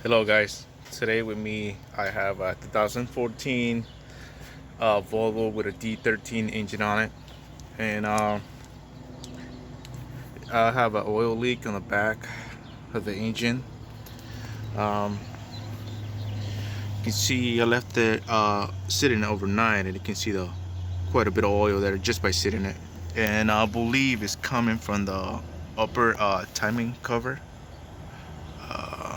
Hello guys, today with me I have a 2014 Volvo with a D13 engine on it, and I have an oil leak on the back of the engine. um, you can see I left it sitting overnight, and you can see the quite a bit of oil there just by sitting it, and I believe it's coming from the upper timing cover uh,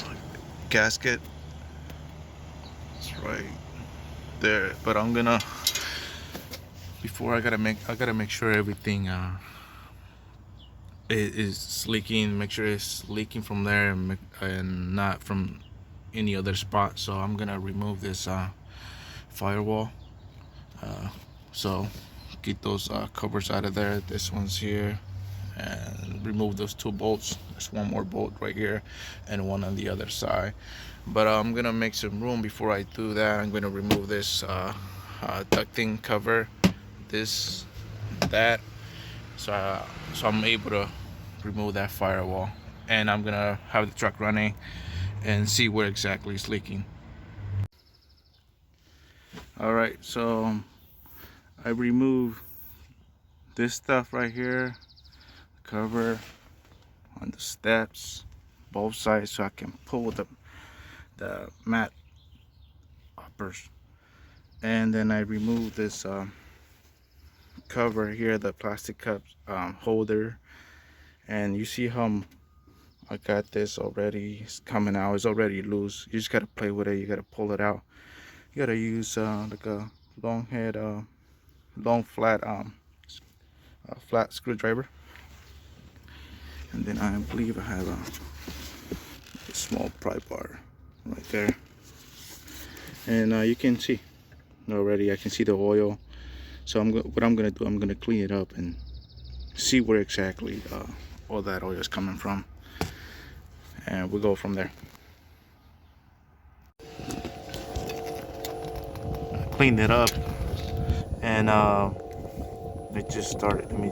gasket. It's right there, but I'm gonna before I gotta make sure everything is leaking. Make sure it's leaking from there, and not from any other spot. So I'm gonna remove this firewall. Uh, so get those covers out of there. This one's here, and remove those two bolts. There's one more bolt right here, and one on the other side. But I'm gonna make some room before I do that. I'm gonna remove this ducting cover, this, that, so I'm able to remove that firewall, and I'm gonna have the truck running and see where exactly it's leaking. All right, so I remove this stuff right here, cover on the steps, both sides, so I can pull the mat uppers, and then I remove this cover here, the plastic cup holder, and you see how I got this already. It's coming out. It's already loose. You just gotta play with it. You gotta pull it out. You gotta use like a long head, long flat, flat screwdriver. And then I believe I have a small pry bar right there. And you can see already. I can see the oil. So what I'm gonna do, I'm gonna clean it up and see where exactly all that oil is coming from, and we'll go from there. I cleaned it up, and it just started. Let me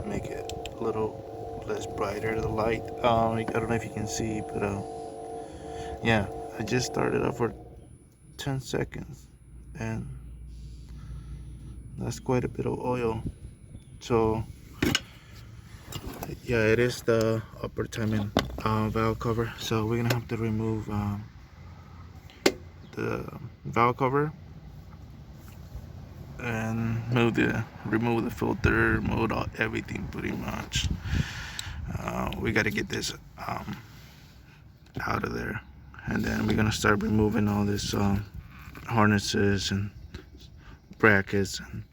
make it a little less brighter, the light. I don't know if you can see, but yeah, I just started up for 10 seconds, and that's quite a bit of oil. So yeah, it is the upper timing valve cover. So we're gonna have to remove the valve cover and remove the filter, remove everything pretty much. We got to get this out of there, and then we're gonna start removing all this harnesses and brackets, and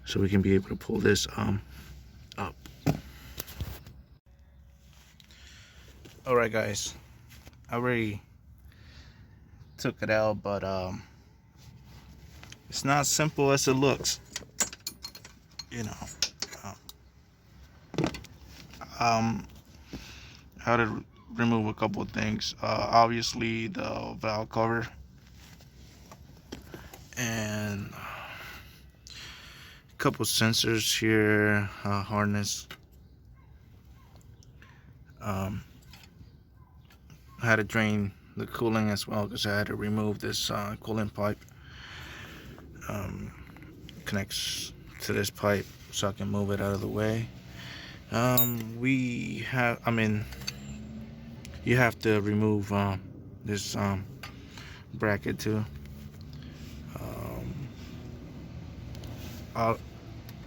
so we can be able to pull this up. All right, guys, I already took it out, but it's not simple as it looks, you know. Um, how to remove a couple of things. Obviously, the valve cover, and a couple sensors here, harness. I had to drain the cooling as well because I had to remove this cooling pipe. Connects to this pipe, so I can move it out of the way. You have to remove this bracket too. I,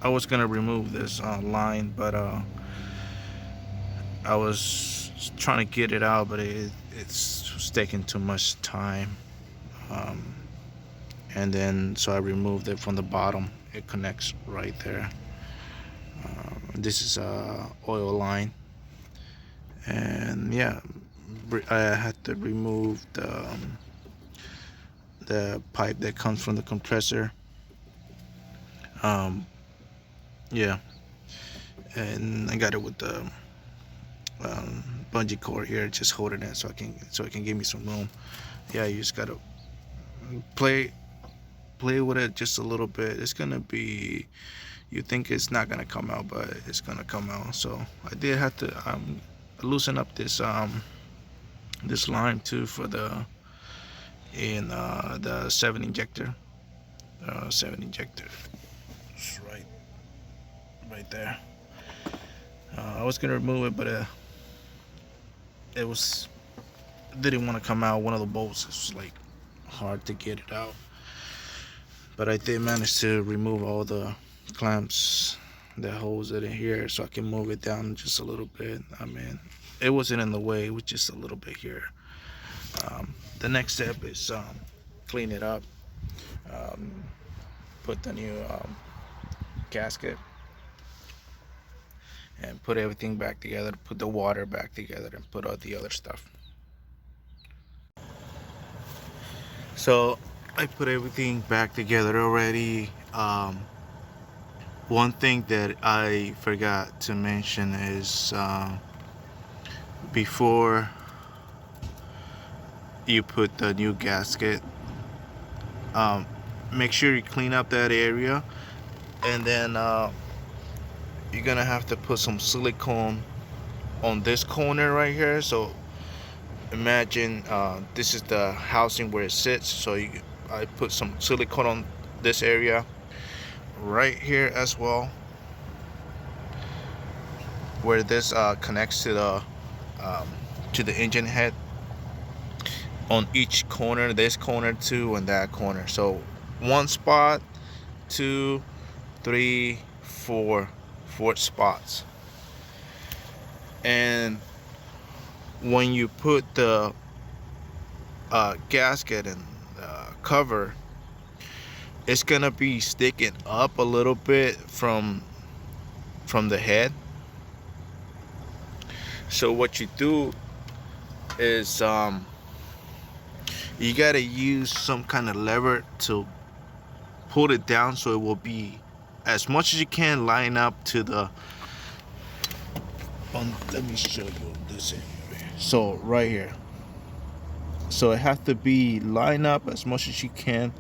I was gonna remove this line, but I was trying to get it out, but it's taking too much time. Um, and then so I removed it from the bottom. It connects right there. This is a oil line, and yeah, I had to remove the pipe that comes from the compressor. Um, yeah, and I got it with the bungee cord here, just holding it so it can give me some room. Yeah, you just gotta play with it just a little bit. It's gonna be, you think it's not gonna come out, but it's gonna come out. So I did have to loosen up this this line too for the the 7 injector. 7 injector. It's right there. I was gonna remove it, but it was didn't want to come out. One of the bolts is like hard to get it out, but I did manage to remove all the clamps that holds it in here, so I can move it down just a little bit. I mean, it wasn't in the way, it was just a little bit here. The next step is clean it up, put the new gasket, and put everything back together, put the water back together, and put all the other stuff. So I put everything back together already. One thing that I forgot to mention is before you put the new gasket, make sure you clean up that area, and then you're gonna have to put some silicone on this corner right here. So imagine this is the housing where it sits, so I put some silicone on this area right here as well, where this connects to the engine head, on each corner, this corner too, and that corner. So one spot, 2, 3, 4 spots. And when you put the gasket and cover, it's gonna be sticking up a little bit from the head. So what you do is you gotta use some kind of lever to pull it down, so it will be as much as you can line up to the let me show you this area. So right here, so it has to be lined up as much as you can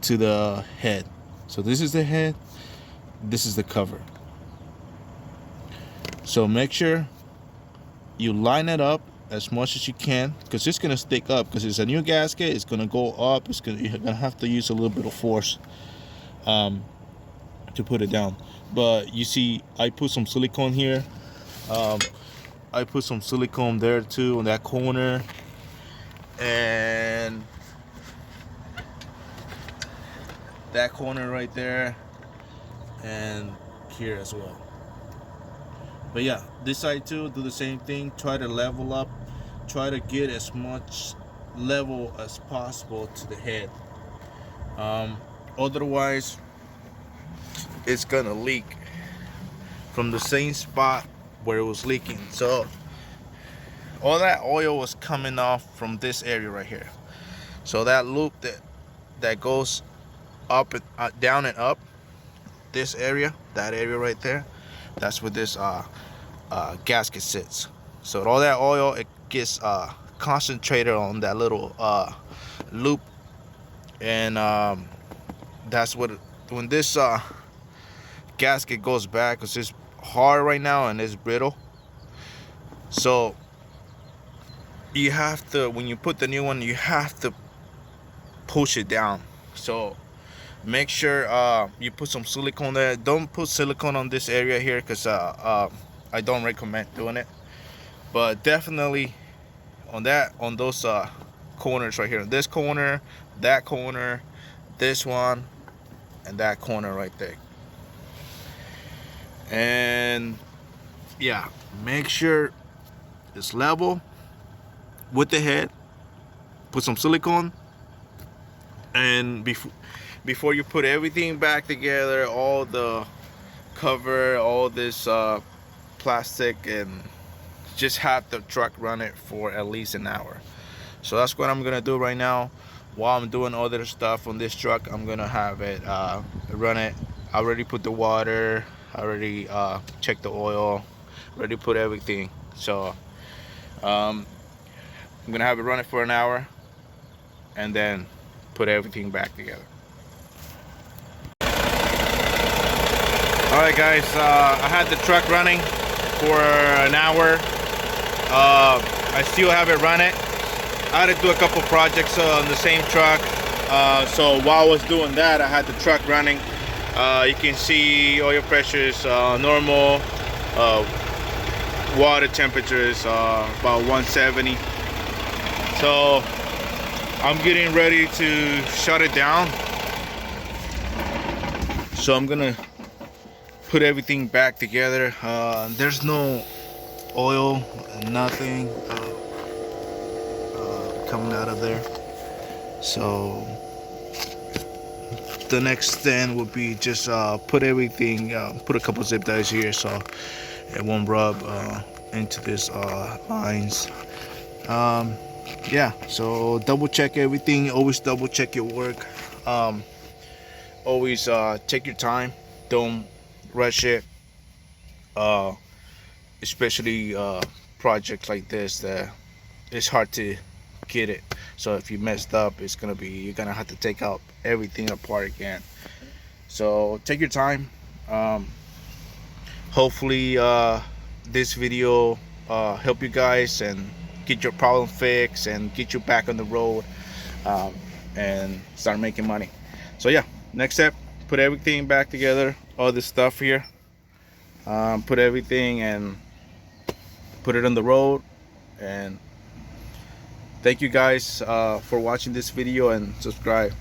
to the head. So this is the head, this is the cover. So make sure you line it up as much as you can, because it's gonna stick up, because it's a new gasket. It's gonna go up. You're gonna have to use a little bit of force to put it down. But you see, I put some silicone here. I put some silicone there too, in that corner, and that corner right there, and here as well. But yeah, this side too, do the same thing. Try to level up, try to get as much level as possible to the head. Otherwise it's gonna leak from the same spot where it was leaking. So all that oil was coming off from this area right here. So that loop that goes up and down and up, this area, that area right there, that's where this gasket sits. So all that oil, it gets concentrated on that little loop, and that's what when this gasket goes back, because it's hard right now and it's brittle. So you have to, when you put the new one, you have to push it down. So make sure you put some silicone there. Don't put silicone on this area here, because I don't recommend doing it. But definitely on those corners right here, this corner, that corner, this one, and that corner right there. And yeah, make sure it's level with the head. Put some silicone, and before you put everything back together, all the cover, all this plastic, and just have the truck run it for at least an hour. So that's what I'm gonna do right now. While I'm doing other stuff on this truck, I'm gonna have it run it. I already put the water, I already checked the oil, already put everything. So I'm gonna have it run it for an hour, and then put everything back together. Alright guys, I had the truck running for an hour. I still have it running. I had to do a couple projects on the same truck. So while I was doing that, I had the truck running. You can see oil pressure is normal. Water temperature is about 170. So I'm getting ready to shut it down. So I'm gonna put everything back together. There's no oil, nothing coming out of there. So the next thing would be just put everything, put a couple zip ties here so it won't rub into this lines. Yeah, so double check everything. Always double check your work. Always take your time. Don't rush it. Especially projects like this that it's hard to get it. So if you messed up, you're gonna have to take out everything apart again. So take your time. Hopefully this video help you guys and get your problem fixed and get you back on the road and start making money. So yeah, next step, put everything back together, all this stuff here, put everything and put it on the road. And thank you guys for watching this video, and subscribe.